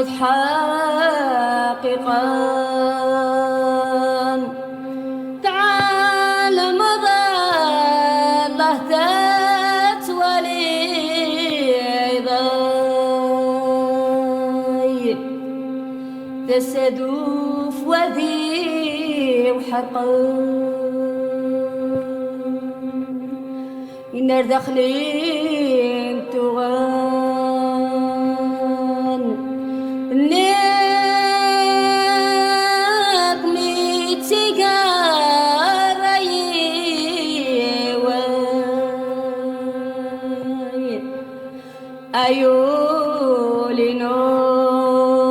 متحققا. تعال مضى الله تتولي ضاي تسدوف وذي وحرقا النار داخلين تغان ناك ميت سيجارة يواي أيولي نوم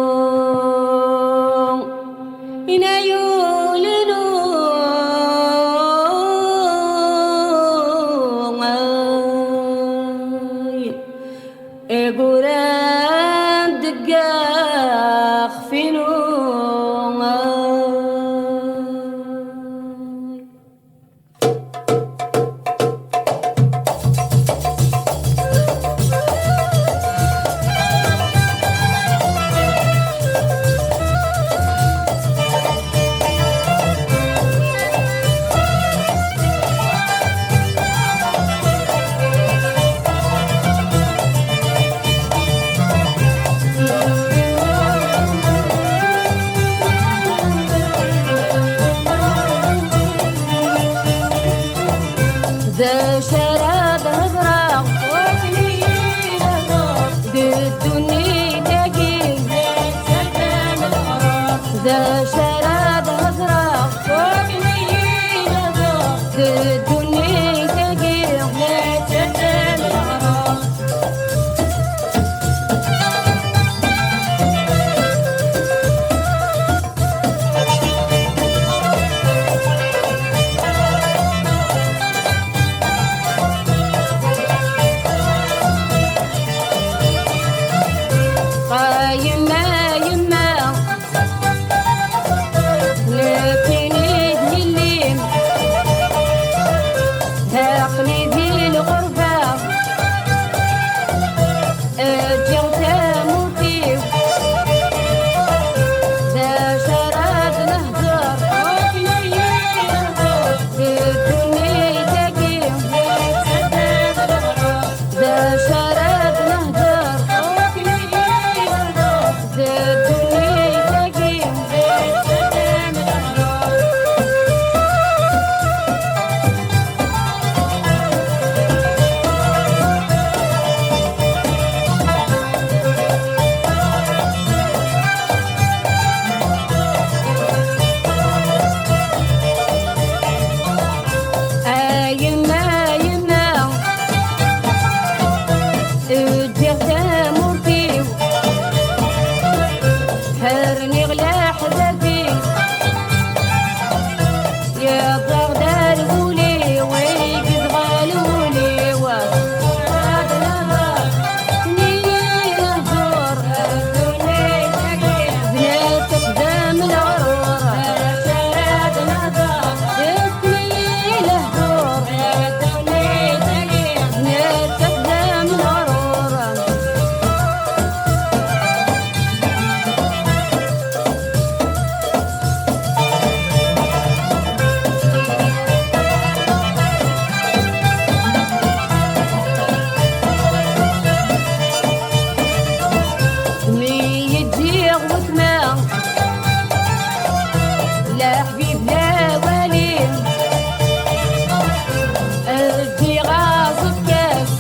إن أيولي نوم إقران دقاخ في نوم. ذا شراب هزرق ضدني تقيل ذا شراب هزرق ضدني تقيل يما يما لكني الليم هاقني ذي الغربة جغت موتي ذا شراب نهجر ضدني تقيم ذا شراب نهجر ضدني تقيم يما يما جغت مرتي حرني غلا حبابي يا بغداد قولي ويقد غالولي وهاد نهار نيل هجور بناتك دام الغرور شراد نهار نيل هجور بناتك دام الغرور. ميت جيغ وثمان لا حبيب لا ولي أجي غاصب كاس